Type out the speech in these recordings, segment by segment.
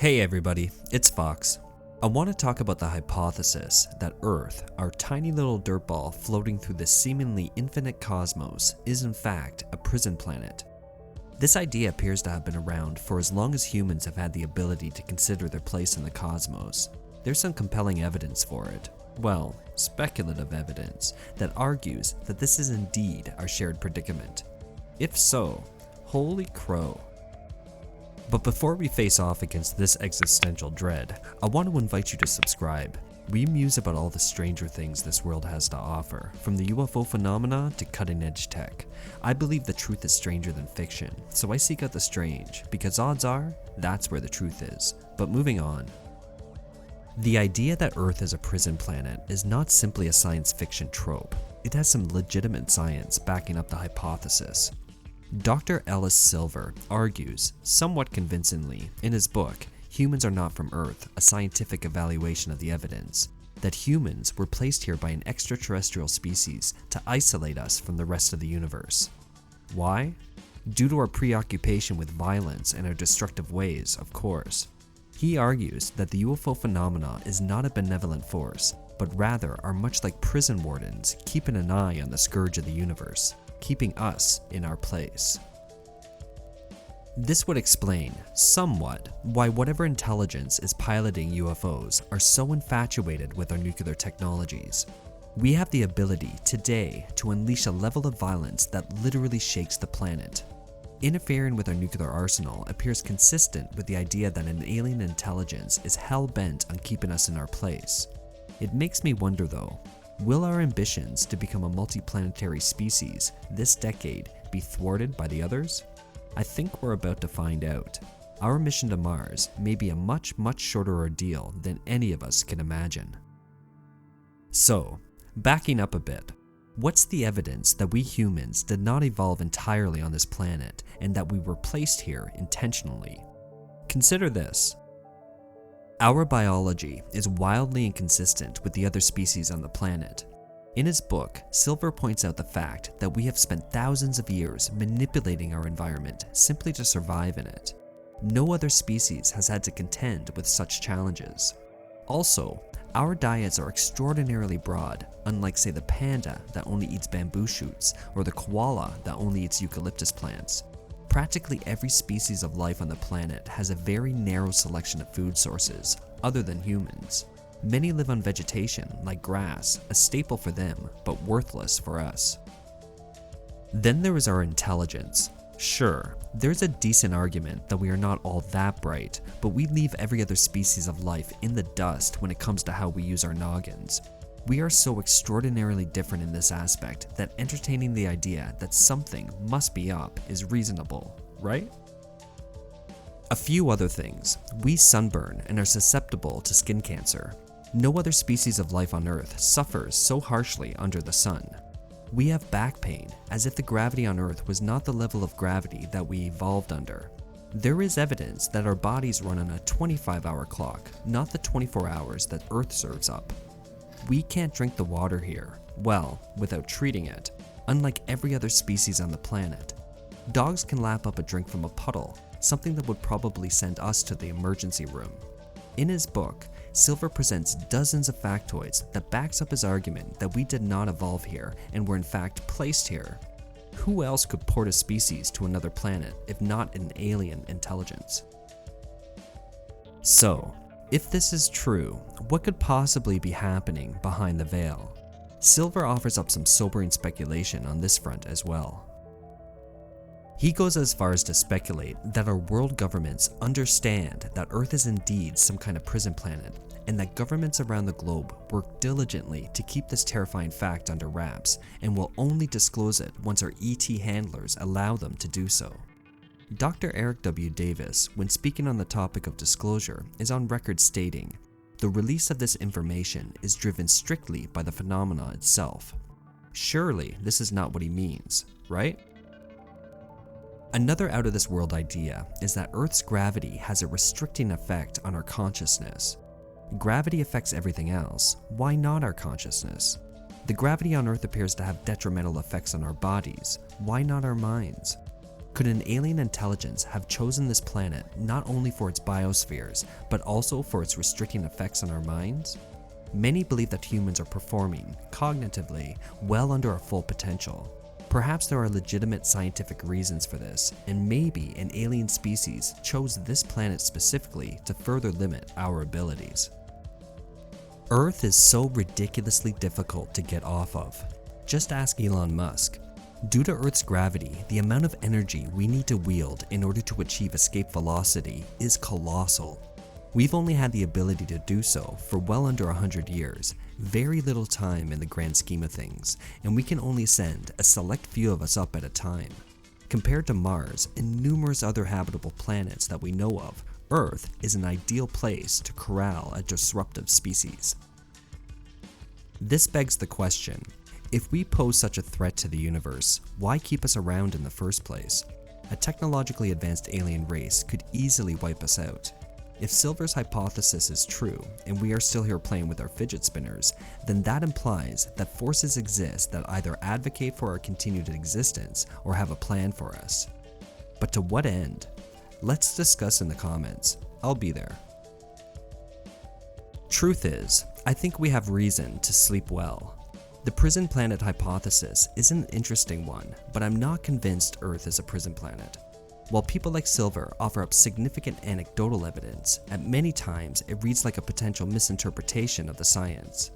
Hey everybody, it's Fox. I want to talk about the hypothesis that Earth, our tiny little dirtball floating through the seemingly infinite cosmos, is in fact a prison planet. This idea appears to have been around for as long as humans have had the ability to consider their place in the cosmos. There's some compelling evidence for it. Well, speculative evidence that argues that this is indeed our shared predicament. If so, holy crow. But before we face off against this existential dread, I want to invite you to subscribe. We muse about all the stranger things this world has to offer, from the UFO phenomena to cutting-edge tech. I believe the truth is stranger than fiction, so I seek out the strange, because odds are, that's where the truth is. But moving on. The idea that Earth is a prison planet is not simply a science fiction trope. It has some legitimate science backing up the hypothesis. Dr. Ellis Silver argues, somewhat convincingly, in his book, Humans Are Not From Earth, a Scientific Evaluation of the Evidence, that humans were placed here by an extraterrestrial species to isolate us from the rest of the universe. Why? Due to our preoccupation with violence and our destructive ways, of course. He argues that the UFO phenomena is not a benevolent force, but rather are much like prison wardens keeping an eye on the scourge of the universe, keeping us in our place. This would explain, somewhat, why whatever intelligence is piloting UFOs are so infatuated with our nuclear technologies. We have the ability, today, to unleash a level of violence that literally shakes the planet. Interfering with our nuclear arsenal appears consistent with the idea that an alien intelligence is hell-bent on keeping us in our place. It makes me wonder though, will our ambitions to become a multiplanetary species this decade be thwarted by the others? I think we're about to find out. Our mission to Mars may be a much shorter ordeal than any of us can imagine. So, backing up a bit, what's the evidence that we humans did not evolve entirely on this planet and that we were placed here intentionally? Consider this. Our biology is wildly inconsistent with the other species on the planet. In his book, Silver points out the fact that we have spent thousands of years manipulating our environment simply to survive in it. No other species has had to contend with such challenges. Also, our diets are extraordinarily broad, unlike say the panda that only eats bamboo shoots or the koala that only eats eucalyptus plants. Practically every species of life on the planet has a very narrow selection of food sources, other than humans. Many live on vegetation, like grass, a staple for them, but worthless for us. Then there is our intelligence. Sure, there's a decent argument that we are not all that bright, but we leave every other species of life in the dust when it comes to how we use our noggins. We are so extraordinarily different in this aspect that entertaining the idea that something must be up is reasonable, right? A few other things. We sunburn and are susceptible to skin cancer. No other species of life on Earth suffers so harshly under the sun. We have back pain, as if the gravity on Earth was not the level of gravity that we evolved under. There is evidence that our bodies run on a 25-hour clock, not the 24 hours that Earth serves up. We can't drink the water here, well, without treating it, unlike every other species on the planet. Dogs can lap up a drink from a puddle, something that would probably send us to the emergency room. In his book, Silver presents dozens of factoids that backs up his argument that we did not evolve here and were in fact placed here. Who else could port a species to another planet if not an alien intelligence? So, if this is true, what could possibly be happening behind the veil? Silver offers up some sobering speculation on this front as well. He goes as far as to speculate that our world governments understand that Earth is indeed some kind of prison planet, and that governments around the globe work diligently to keep this terrifying fact under wraps, and will only disclose it once our ET handlers allow them to do so. Dr. Eric W. Davis, when speaking on the topic of disclosure, is on record stating, "The release of this information is driven strictly by the phenomena itself." Surely this is not what he means, right? Another out-of-this-world idea is that Earth's gravity has a restricting effect on our consciousness. Gravity affects everything else, why not our consciousness? The gravity on Earth appears to have detrimental effects on our bodies, why not our minds? Could an alien intelligence have chosen this planet not only for its biospheres, but also for its restricting effects on our minds? Many believe that humans are performing, cognitively, well under our full potential. Perhaps there are legitimate scientific reasons for this, and maybe an alien species chose this planet specifically to further limit our abilities. Earth is so ridiculously difficult to get off of. Just ask Elon Musk. Due to Earth's gravity, the amount of energy we need to wield in order to achieve escape velocity is colossal. We've only had the ability to do so for well under 100 years, very little time in the grand scheme of things, and we can only send a select few of us up at a time. Compared to Mars and numerous other habitable planets that we know of, Earth is an ideal place to corral a disruptive species. This begs the question, if we pose such a threat to the universe, why keep us around in the first place? A technologically advanced alien race could easily wipe us out. If Silver's hypothesis is true, and we are still here playing with our fidget spinners, then that implies that forces exist that either advocate for our continued existence or have a plan for us. But to what end? Let's discuss in the comments. I'll be there. Truth is, I think we have reason to sleep well. The prison planet hypothesis is an interesting one, but I'm not convinced Earth is a prison planet. While people like Silver offer up significant anecdotal evidence, at many times it reads like a potential misinterpretation of the science.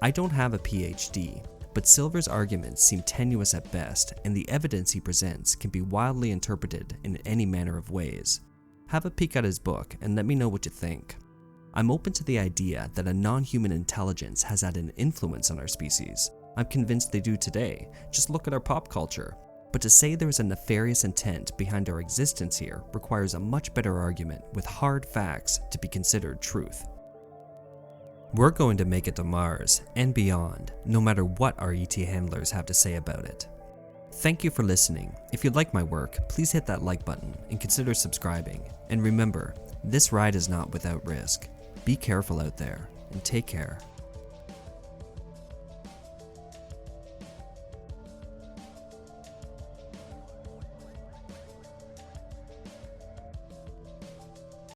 I don't have a PhD, but Silver's arguments seem tenuous at best, and the evidence he presents can be wildly interpreted in any manner of ways. Have a peek at his book and let me know what you think. I'm open to the idea that a non-human intelligence has had an influence on our species. I'm convinced they do today, just look at our pop culture. But to say there is a nefarious intent behind our existence here requires a much better argument with hard facts to be considered truth. We're going to make it to Mars and beyond, no matter what our ET handlers have to say about it. Thank you for listening. If you like my work, please hit that like button and consider subscribing. And remember, this ride is not without risk. Be careful out there and take care.